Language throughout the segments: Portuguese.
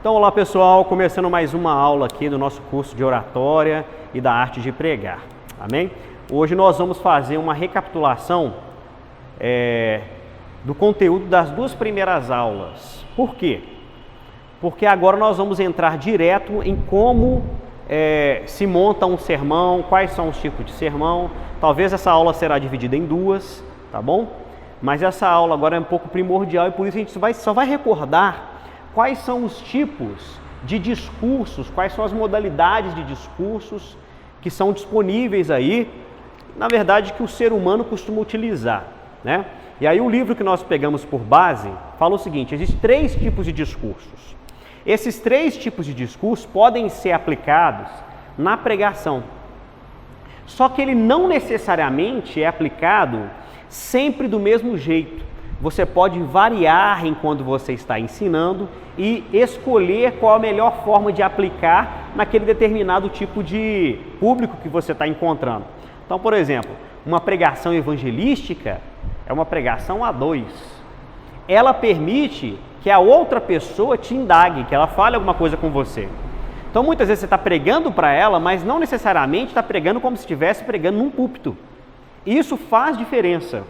Então, olá pessoal, começando mais uma aula aqui do nosso curso de oratória e da arte de pregar, amém? Hoje nós vamos fazer uma recapitulação do conteúdo das duas primeiras aulas. Por quê? Porque agora nós vamos entrar direto em como se monta um sermão, quais são os tipos de sermão. Talvez essa aula será dividida em duas, tá bom? Mas essa aula agora é um pouco primordial e por isso a gente só vai recordar quais são os tipos de discursos, quais são as modalidades de discursos que são disponíveis aí, na verdade, que o ser humano costuma utilizar, né? E aí o livro que nós pegamos por base fala o seguinte: existem 3 tipos de discursos. Esses 3 tipos de discursos podem ser aplicados na pregação. Só que ele não necessariamente é aplicado sempre do mesmo jeito. Você pode variar enquanto você está ensinando e escolher qual a melhor forma de aplicar naquele determinado tipo de público que você está encontrando. Então, por exemplo, uma pregação evangelística é uma pregação a 2. Ela permite que a outra pessoa te indague, que ela fale alguma coisa com você. Então, muitas vezes você está pregando para ela, mas não necessariamente está pregando como se estivesse pregando num púlpito. Isso faz diferença.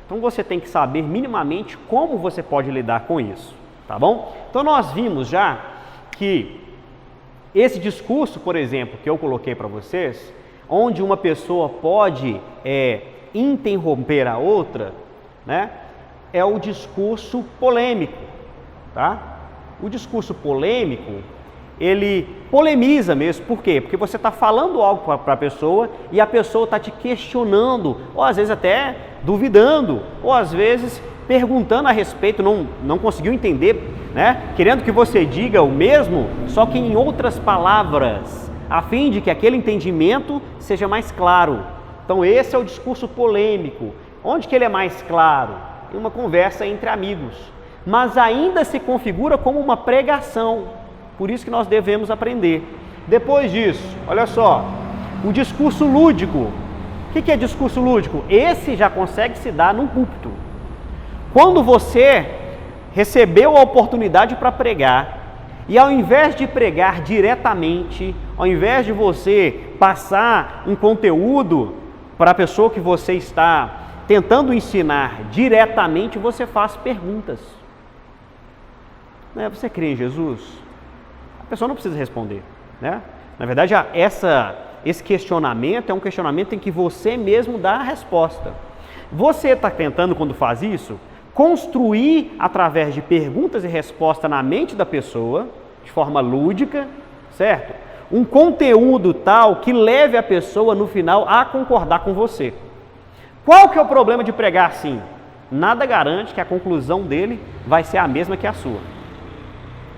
Então você tem que saber minimamente como você pode lidar com isso, tá bom? Então nós vimos já que esse discurso, por exemplo, que eu coloquei para vocês, onde uma pessoa pode interromper a outra, né, é o discurso polêmico, tá? O discurso polêmico, ele polemiza mesmo. Por quê? Porque você está falando algo para a pessoa e a pessoa está te questionando, ou às vezes até duvidando, ou às vezes perguntando a respeito, não conseguiu entender, né? Querendo que você diga o mesmo, só que em outras palavras, a fim de que aquele entendimento seja mais claro. Então esse é o discurso polêmico. Onde que ele é mais claro? Em uma conversa entre amigos, mas ainda se configura como uma pregação. Por isso que nós devemos aprender. Depois disso, olha só, o discurso lúdico. O que é discurso lúdico? Esse já consegue se dar num púlpito. Quando você recebeu a oportunidade para pregar, e ao invés de pregar diretamente, ao invés de você passar um conteúdo para a pessoa que você está tentando ensinar diretamente, você faz perguntas. Você crê em Jesus? A pessoa não precisa responder, né? Na verdade, esse questionamento é um questionamento em que você mesmo dá a resposta. Você está tentando, quando faz isso, construir através de perguntas e respostas na mente da pessoa, de forma lúdica, certo? Um conteúdo tal que leve a pessoa no final a concordar com você. Qual que é o problema de pregar assim? Nada garante que a conclusão dele vai ser a mesma que a sua.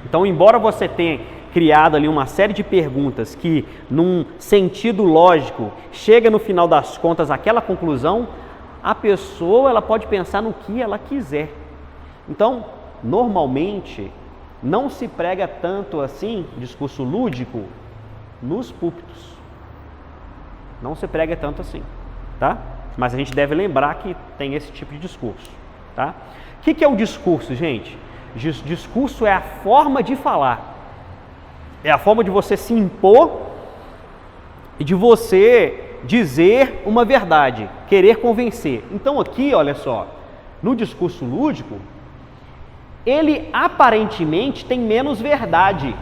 Então, embora você tenha criado ali uma série de perguntas que, num sentido lógico, chega no final das contas àquela conclusão, a pessoa ela pode pensar no que ela quiser. Então, normalmente, não se prega tanto assim, discurso lúdico, nos púlpitos. Não se prega tanto assim, tá? Mas a gente deve lembrar que tem esse tipo de discurso, tá? O que é o discurso, gente? Discurso é a forma de falar. É a forma de você se impor e de você dizer uma verdade, querer convencer. Então aqui, olha só, no discurso lúdico, ele aparentemente tem menos verdade.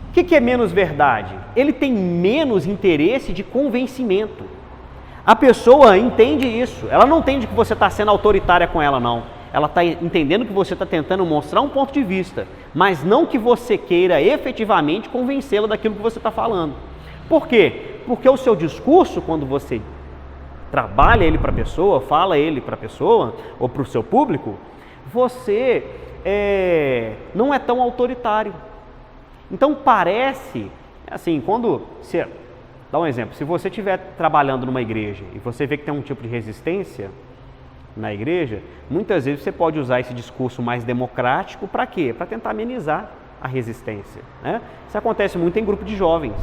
O que é menos verdade? Ele tem menos interesse de convencimento. A pessoa entende isso, ela não entende que você está sendo autoritária com ela, não. Ela está entendendo que você está tentando mostrar um ponto de vista, mas não que você queira efetivamente convencê-la daquilo que você está falando. Por quê? Porque o seu discurso, quando você trabalha ele para a pessoa, fala ele para a pessoa ou para o seu público, você não é tão autoritário. Então parece, assim, dá um exemplo, se você estiver trabalhando numa igreja e você vê que tem um tipo de resistência na igreja, muitas vezes você pode usar esse discurso mais democrático para quê? Para tentar amenizar a resistência, né? Isso acontece muito em grupo de jovens,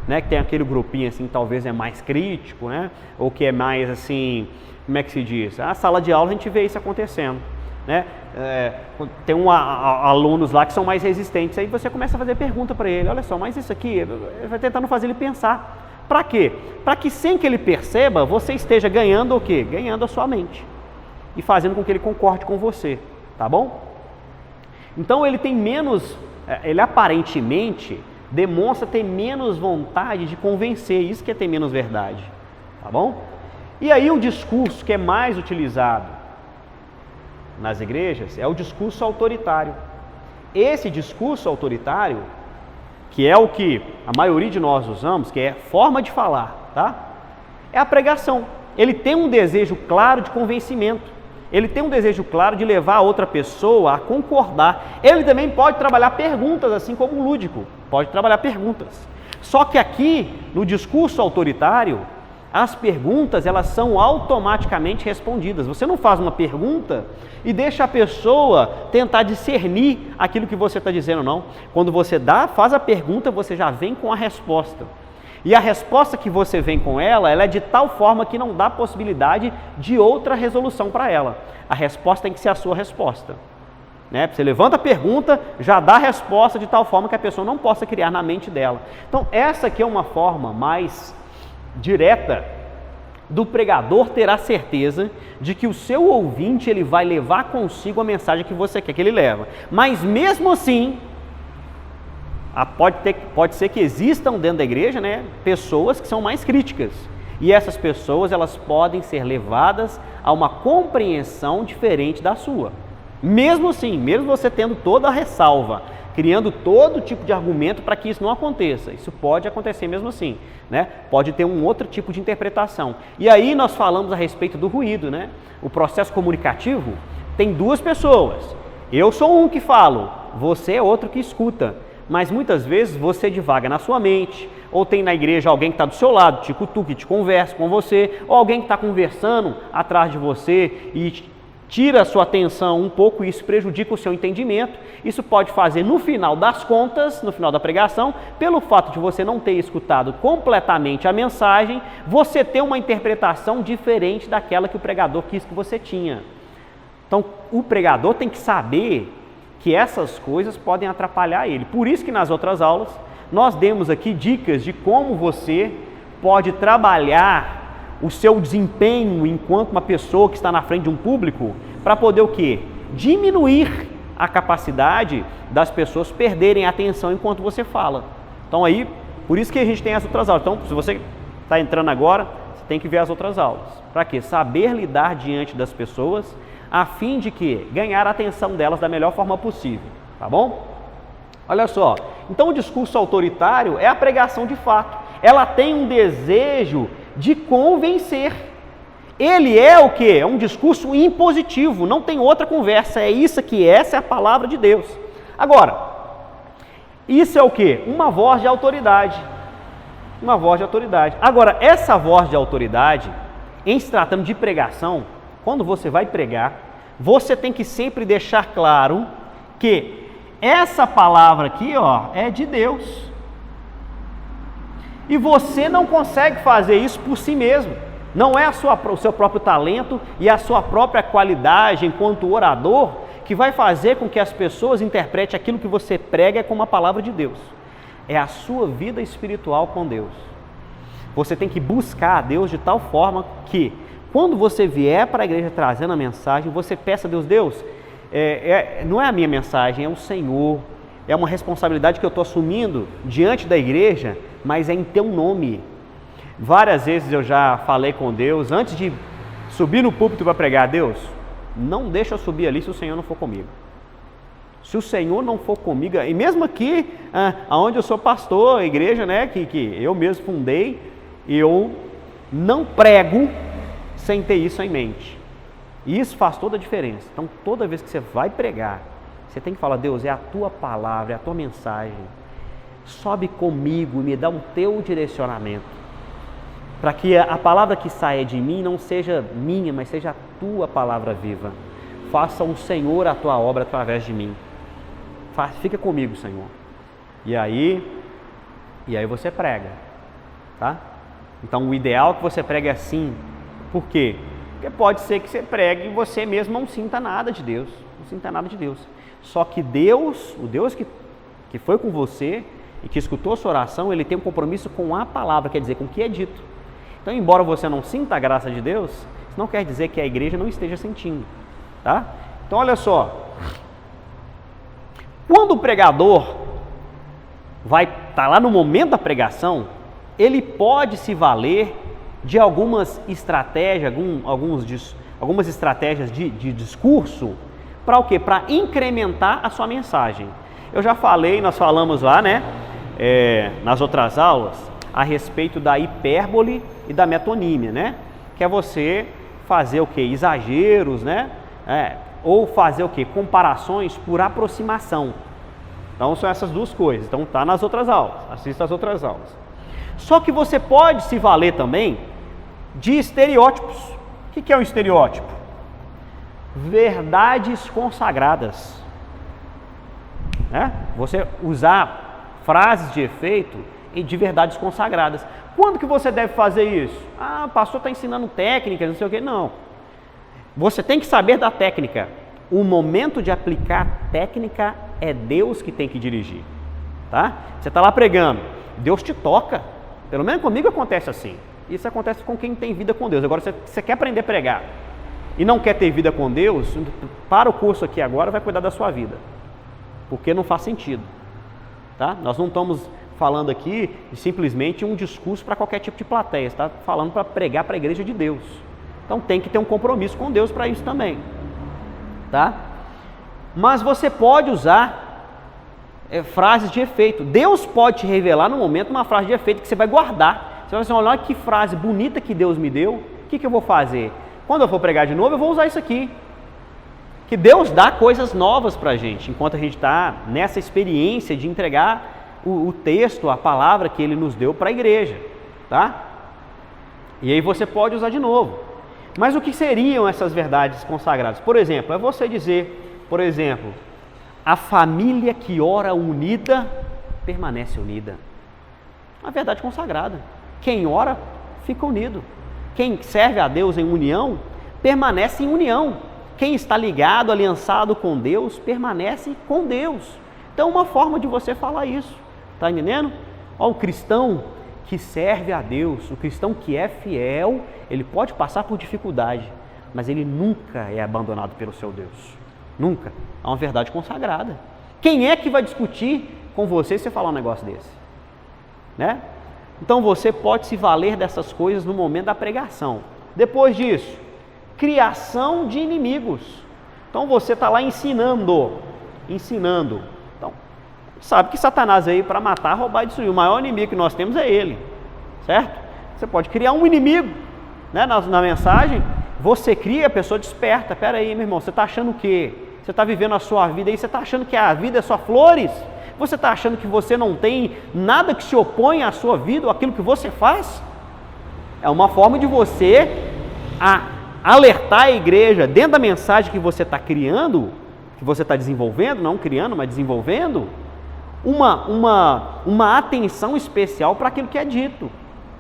né? Que tem aquele grupinho assim, talvez é mais crítico, né? Ou que é mais assim, como é que se diz? A sala de aula a gente vê isso acontecendo. né? Tem alunos lá que são mais resistentes, aí você começa a fazer pergunta para ele, olha só, mas isso aqui, ele vai tentando fazer ele pensar. Para quê? Para que sem que ele perceba, você esteja ganhando o quê? Ganhando a sua mente e fazendo com que ele concorde com você, tá bom? Então ele tem menos, ele aparentemente demonstra ter menos vontade de convencer, isso que é ter menos verdade, tá bom? E aí o discurso que é mais utilizado nas igrejas é o discurso autoritário. Esse discurso autoritário, que é o que a maioria de nós usamos, que é forma de falar, tá? É a pregação. Ele tem um desejo claro de convencimento. Ele tem um desejo claro de levar a outra pessoa a concordar. Ele também pode trabalhar perguntas, assim como o lúdico. Pode trabalhar perguntas. Só que aqui, no discurso autoritário, as perguntas, elas são automaticamente respondidas. Você não faz uma pergunta e deixa a pessoa tentar discernir aquilo que você está dizendo, não. Quando você faz a pergunta, você já vem com a resposta. E a resposta que você vem com ela é de tal forma que não dá possibilidade de outra resolução para ela. A resposta tem que ser a sua resposta. Né? Você levanta a pergunta, já dá a resposta de tal forma que a pessoa não possa criar na mente dela. Então, essa aqui é uma forma mais direta do pregador ter a certeza de que o seu ouvinte ele vai levar consigo a mensagem que você quer que ele leve. Mas mesmo assim, pode ser que existam dentro da igreja, né, pessoas que são mais críticas. E essas pessoas elas podem ser levadas a uma compreensão diferente da sua. Mesmo assim, mesmo você tendo toda a ressalva, criando todo tipo de argumento para que isso não aconteça. Isso pode acontecer mesmo assim, né? Pode ter um outro tipo de interpretação. E aí nós falamos a respeito do ruído, né? O processo comunicativo tem duas pessoas. Eu sou um que falo, você é outro que escuta. Mas muitas vezes você divaga na sua mente, ou tem na igreja alguém que está do seu lado, te cutuca, que te conversa com você, ou alguém que está conversando atrás de você e tira a sua atenção um pouco e isso prejudica o seu entendimento. Isso pode fazer no final das contas, no final da pregação, pelo fato de você não ter escutado completamente a mensagem, você ter uma interpretação diferente daquela que o pregador quis que você tinha. Então o pregador tem que saber que essas coisas podem atrapalhar ele. Por isso que nas outras aulas nós demos aqui dicas de como você pode trabalhar o seu desempenho enquanto uma pessoa que está na frente de um público para poder o quê? Diminuir a capacidade das pessoas perderem a atenção enquanto você fala. Então aí, por isso que a gente tem as outras aulas. Então, se você está entrando agora, você tem que ver as outras aulas. Para quê? Saber lidar diante das pessoas a fim de que ganhar a atenção delas da melhor forma possível, tá bom? Olha só, então o discurso autoritário é a pregação de fato, ela tem um desejo de convencer, ele é o que? É um discurso impositivo, não tem outra conversa, é isso aqui, essa é a palavra de Deus. Agora, isso é o que? Uma voz de autoridade, uma voz de autoridade. Agora, essa voz de autoridade, em se tratando de pregação, quando você vai pregar, você tem que sempre deixar claro que essa palavra aqui, ó, é de Deus. E você não consegue fazer isso por si mesmo. Não é o seu próprio talento e a sua própria qualidade enquanto orador que vai fazer com que as pessoas interpretem aquilo que você prega como a palavra de Deus. É a sua vida espiritual com Deus. Você tem que buscar a Deus de tal forma que quando você vier para a igreja trazendo a mensagem, você peça a Deus, não é a minha mensagem, é o Senhor, é uma responsabilidade que eu estou assumindo diante da igreja, mas é em teu nome. Várias vezes eu já falei com Deus, antes de subir no púlpito para pregar, Deus, não deixa eu subir ali se o Senhor não for comigo. Se o Senhor não for comigo, e mesmo aqui, onde eu sou pastor, a igreja, né, que eu mesmo fundei, eu não prego sem ter isso em mente. E isso faz toda a diferença. Então, toda vez que você vai pregar, você tem que falar, Deus, é a tua palavra, é a tua mensagem. Sobe comigo e me dá o teu direcionamento. Para que a palavra que saia de mim não seja minha, mas seja a tua palavra viva. Faça o Senhor a tua obra através de mim. Fica comigo, Senhor. E aí você prega, tá? Então, o ideal é que você pregue assim. Por quê? Porque pode ser que você pregue e você mesmo não sinta nada de Deus. Não sinta nada de Deus. Só que Deus, o Deus que foi com você e que escutou a sua oração, ele tem um compromisso com a palavra, quer dizer, com o que é dito. Então, embora você não sinta a graça de Deus, isso não quer dizer que a igreja não esteja sentindo. Tá? Então, olha só. Quando o pregador vai estar lá no momento da pregação, ele pode se valer de algumas estratégias, algumas estratégias de discurso, para o quê? Para incrementar a sua mensagem. Eu já falei, nós falamos lá, né, nas outras aulas, a respeito da hipérbole e da metonímia, né, que é você fazer o quê? Exageros, né, ou fazer o quê? Comparações por aproximação. Então são essas duas coisas. Então tá nas outras aulas, assista as outras aulas. Só que você pode se valer também de estereótipos. O que é um estereótipo? Verdades consagradas. Você usar frases de efeito e de verdades consagradas. Quando que você deve fazer isso? O pastor está ensinando técnicas, não sei o quê. Não. Você tem que saber da técnica. O momento de aplicar técnica é Deus que tem que dirigir. Tá? Você está lá pregando, Deus te toca. Pelo menos comigo acontece assim. Isso acontece com quem tem vida com Deus. Agora, você quer aprender a pregar e não quer ter vida com Deus, para o curso aqui agora, vai cuidar da sua vida. Porque não faz sentido. Tá? Nós não estamos falando aqui de simplesmente um discurso para qualquer tipo de plateia. Está falando para pregar para a igreja de Deus. Então tem que ter um compromisso com Deus para isso também. Tá? Mas você pode usar frases de efeito. Deus pode te revelar no momento uma frase de efeito que você vai guardar. Você vai dizer, olha que frase bonita que Deus me deu. O que eu vou fazer? Quando eu for pregar de novo, eu vou usar isso aqui. Que Deus dá coisas novas para a gente, enquanto a gente está nessa experiência de entregar o texto, a palavra que Ele nos deu para a igreja. Tá? E aí você pode usar de novo. Mas o que seriam essas verdades consagradas? Por exemplo, é você dizer, a família que ora unida, permanece unida. Uma verdade consagrada. Quem ora, fica unido. Quem serve a Deus em união, permanece em união. Quem está ligado, aliançado com Deus, permanece com Deus. Então, uma forma de você falar isso. Está entendendo? O cristão que serve a Deus, o cristão que é fiel, ele pode passar por dificuldade, mas ele nunca é abandonado pelo seu Deus. Nunca. É uma verdade consagrada. Quem é que vai discutir com você se você falar um negócio desse? Né? Então você pode se valer dessas coisas no momento da pregação. Depois disso, criação de inimigos. Então você está lá ensinando. Então, sabe que Satanás veio para matar, roubar e destruir. O maior inimigo que nós temos é ele. Certo? Você pode criar um inimigo, né? Na mensagem, você cria, a pessoa desperta. Pera aí, meu irmão, você está achando o quê? Você está vivendo a sua vida aí, você está achando que a vida é só flores? Você está achando que você não tem nada que se opõe à sua vida ou àquilo que você faz? É uma forma de você alertar a igreja dentro da mensagem que você está criando, que você está desenvolvendo, não criando, mas desenvolvendo, uma atenção especial para aquilo que é dito.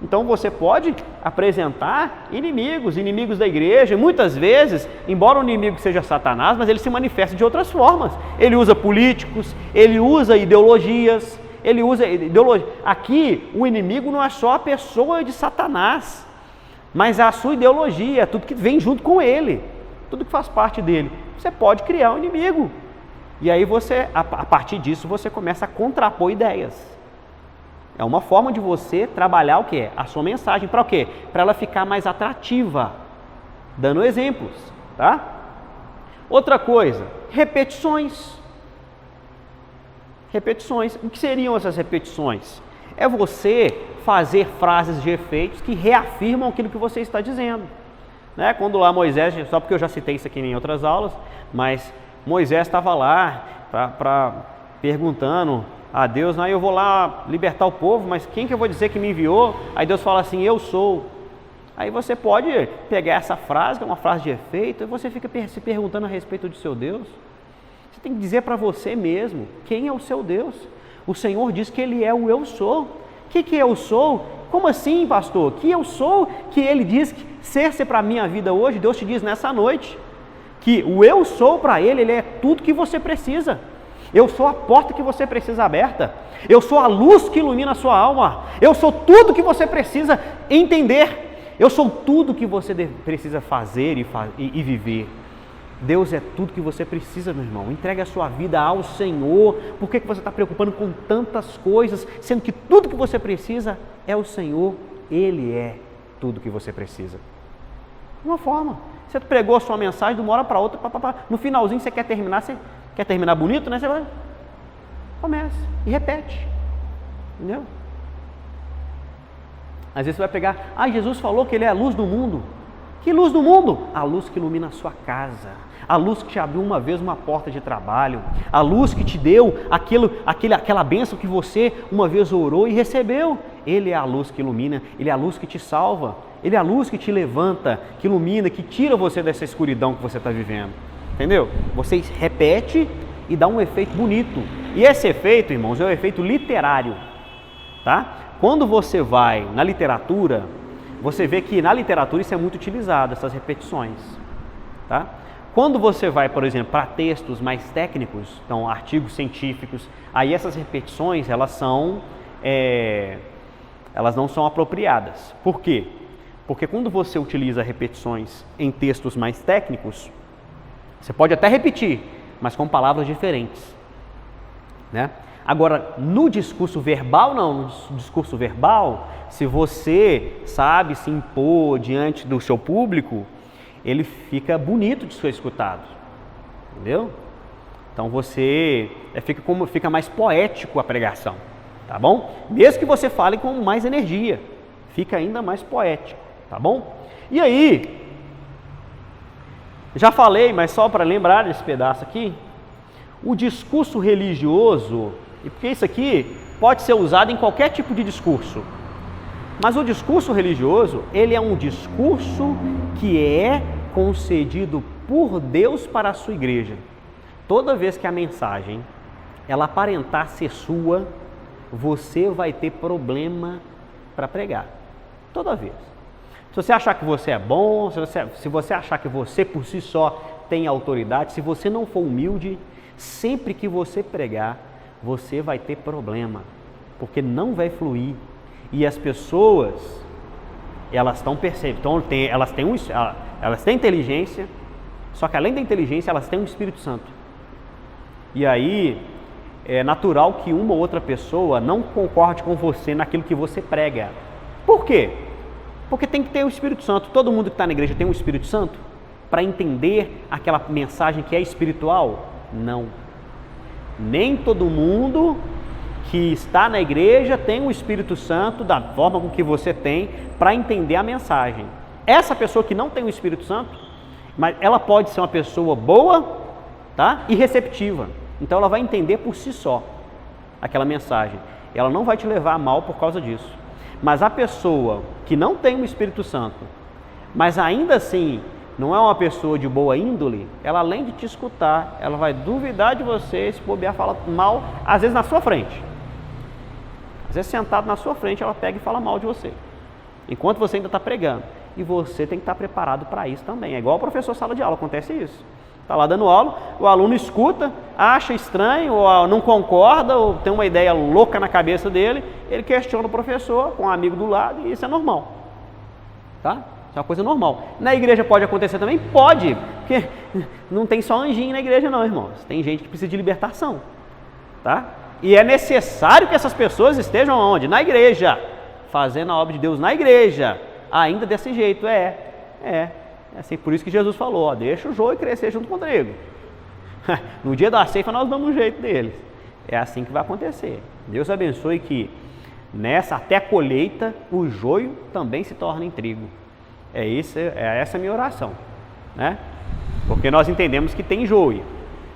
Então você pode apresentar inimigos da igreja, e muitas vezes, embora o inimigo seja Satanás, mas ele se manifesta de outras formas. Ele usa políticos, ele usa ideologias, Aqui, o inimigo não é só a pessoa de Satanás, mas a sua ideologia, tudo que vem junto com ele, tudo que faz parte dele. Você pode criar um inimigo. E aí você, a partir disso, você começa a contrapor ideias. É uma forma de você trabalhar o quê? A sua mensagem. Para o quê? Para ela ficar mais atrativa, dando exemplos, tá? Outra coisa, repetições. Repetições. O que seriam essas repetições? É você fazer frases de efeitos que reafirmam aquilo que você está dizendo. Né? Quando lá Moisés, só porque eu já citei isso aqui em outras aulas, mas Moisés estava lá perguntando a Deus, eu vou lá libertar o povo, mas quem que eu vou dizer que me enviou? Aí Deus fala assim, eu sou. Aí você pode pegar essa frase, que é uma frase de efeito, e você fica se perguntando a respeito do seu Deus. Você tem que dizer para você mesmo, quem é o seu Deus? O Senhor diz que Ele é o eu sou, Que eu sou? Como assim, pastor? Que eu sou? Que ele diz que ser para a minha vida hoje, Deus te diz nessa noite, que o eu sou para ele é tudo que você precisa. Eu sou a porta que você precisa aberta. Eu sou a luz que ilumina a sua alma. Eu sou tudo que você precisa entender. Eu sou tudo que você precisa fazer e viver. Deus é tudo que você precisa, meu irmão. Entregue a sua vida ao Senhor. Por que você está preocupando com tantas coisas, sendo que tudo que você precisa é o Senhor? Ele é tudo que você precisa. De uma forma. Você pregou a sua mensagem de uma hora para outra, no finalzinho você quer terminar bonito, né? Você vai, começa e repete. Entendeu? Às vezes você vai pegar, Jesus falou que Ele é a luz do mundo. Que luz do mundo? A luz que ilumina a sua casa, a luz que te abriu uma vez uma porta de trabalho, a luz que te deu aquela bênção que você uma vez orou e recebeu. Ele é a luz que ilumina, Ele é a luz que te salva, Ele é a luz que te levanta, que ilumina, que tira você dessa escuridão que você está vivendo. Entendeu? Você repete e dá um efeito bonito. E esse efeito, irmãos, é o efeito literário. Tá? Quando você vai na literatura, você vê que na literatura isso é muito utilizado, essas repetições. Tá? Quando você vai, por exemplo, para textos mais técnicos, então artigos científicos, aí essas repetições elas não são apropriadas. Por quê? Porque quando você utiliza repetições em textos mais técnicos, você pode até repetir, mas com palavras diferentes. Né? Agora, no discurso verbal, não. No discurso verbal, se você sabe se impor diante do seu público, ele fica bonito de ser escutado. Entendeu? Então fica mais poético a pregação. Tá bom? Mesmo que você fale com mais energia, fica ainda mais poético. Tá bom? E aí, já falei, mas só para lembrar desse pedaço aqui, o discurso religioso, e porque isso aqui pode ser usado em qualquer tipo de discurso, mas o discurso religioso, ele é um discurso que é concedido por Deus para a sua igreja. Toda vez que a mensagem, ela aparentar ser sua, você vai ter problema para pregar. Toda vez. Se você achar que você é bom, se você achar que você por si só tem autoridade, se você não for humilde, sempre que você pregar, você vai ter problema, porque não vai fluir. E as pessoas, elas estão percebendo, elas têm inteligência, só que além da inteligência, elas têm um Espírito Santo. E aí, é natural que uma ou outra pessoa não concorde com você naquilo que você prega. Por quê? Porque tem que ter o Espírito Santo. Todo mundo que está na igreja tem o Espírito Santo para entender aquela mensagem que é espiritual? Não. Nem todo mundo que está na igreja tem o Espírito Santo da forma com que você tem para entender a mensagem. Essa pessoa que não tem o Espírito Santo, mas ela pode ser uma pessoa boa, tá? E receptiva. Então ela vai entender por si só aquela mensagem. Ela não vai te levar a mal por causa disso. Mas a pessoa que não tem o Espírito Santo, mas ainda assim não é uma pessoa de boa índole, ela além de te escutar, ela vai duvidar de você, se bobear, fala mal, às vezes na sua frente. Às vezes sentado na sua frente, ela pega e fala mal de você, enquanto você ainda está pregando. E você tem que estar preparado para isso também. É igual o professor sala de aula, acontece isso. Está lá dando aula, o aluno escuta, acha estranho, ou não concorda, ou tem uma ideia louca na cabeça dele, ele questiona o professor com um amigo do lado, e isso é normal. Tá? Isso é uma coisa normal. Na igreja pode acontecer também? Pode, porque não tem só anjinho na igreja não, irmãos. Tem gente que precisa de libertação. Tá? E é necessário que essas pessoas estejam onde? Na igreja, fazendo a obra de Deus na igreja, ainda desse jeito. É assim, por isso que Jesus falou, ó, deixa o joio crescer junto com o trigo. No dia da ceifa nós damos um jeito deles. É assim que vai acontecer. Deus abençoe que até a colheita, o joio também se torne em trigo. Essa a minha oração, né? Porque nós entendemos que tem joio,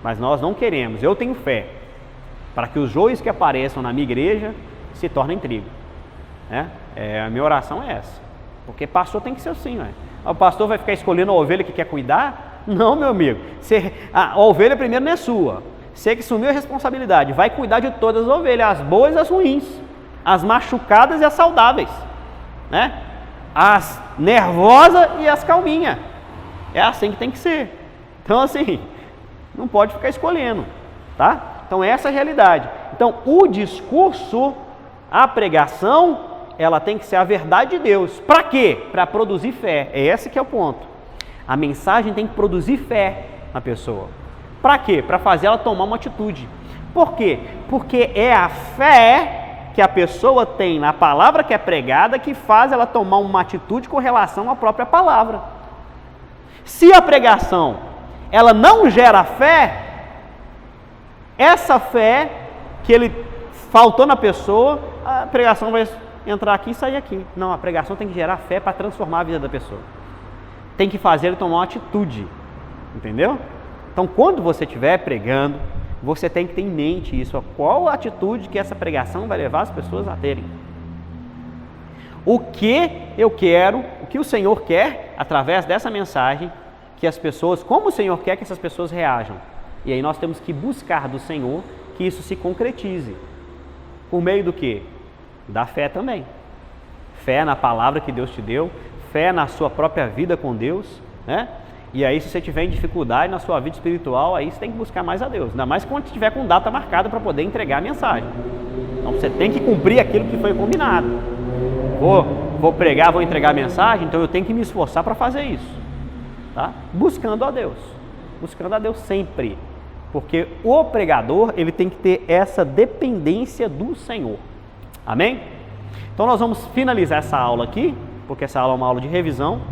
mas nós não queremos, eu tenho fé, para que os joios que apareçam na minha igreja se tornem trigo. Né? A minha oração é essa. Porque pastor tem que ser assim, né? O pastor vai ficar escolhendo a ovelha que quer cuidar? Não, meu amigo. A ovelha primeiro não é sua. Você que assumiu a responsabilidade, vai cuidar de todas as ovelhas, as boas e as ruins. as machucadas e as saudáveis, né? As nervosas e as calminhas. É assim que tem que ser. Então, assim, não pode ficar escolhendo, tá? Então, essa é a realidade. Então, o discurso, a pregação, ela tem que ser a verdade de Deus. Para quê? Para produzir fé. É esse que é o ponto. A mensagem tem que produzir fé na pessoa. Para quê? Para fazer ela tomar uma atitude. Por quê? Porque é a fé que a pessoa tem na palavra que é pregada que faz ela tomar uma atitude com relação à própria palavra. Se a pregação ela não gera fé, essa fé que ele faltou na pessoa, a pregação vai entrar aqui e sair aqui. Não, a pregação tem que gerar fé para transformar a vida da pessoa. Tem que fazer ele tomar uma atitude, entendeu? Então, quando você estiver pregando, você tem que ter em mente isso, qual a atitude que essa pregação vai levar as pessoas a terem. O que eu quero, o que o Senhor quer, através dessa mensagem, que as pessoas, como o Senhor quer que essas pessoas reajam. E aí nós temos que buscar do Senhor que isso se concretize. Por meio do quê? Da fé também. Fé na palavra que Deus te deu, fé na sua própria vida com Deus, né? E aí, se você tiver em dificuldade na sua vida espiritual, aí você tem que buscar mais a Deus. Ainda mais quando estiver com data marcada para poder entregar a mensagem. Então, você tem que cumprir aquilo que foi combinado. Vou pregar, vou entregar a mensagem, então eu tenho que me esforçar para fazer isso. Tá? Buscando a Deus. Buscando a Deus sempre. Porque o pregador, ele tem que ter essa dependência do Senhor. Amém? Então, nós vamos finalizar essa aula aqui, porque essa aula é uma aula de revisão,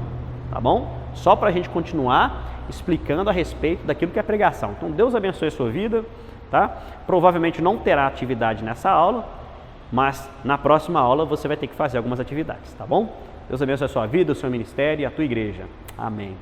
tá bom? Só para a gente continuar explicando a respeito daquilo que é pregação. Então, Deus abençoe a sua vida, tá? Provavelmente não terá atividade nessa aula, mas na próxima aula você vai ter que fazer algumas atividades, tá bom? Deus abençoe a sua vida, o seu ministério e a tua igreja. Amém.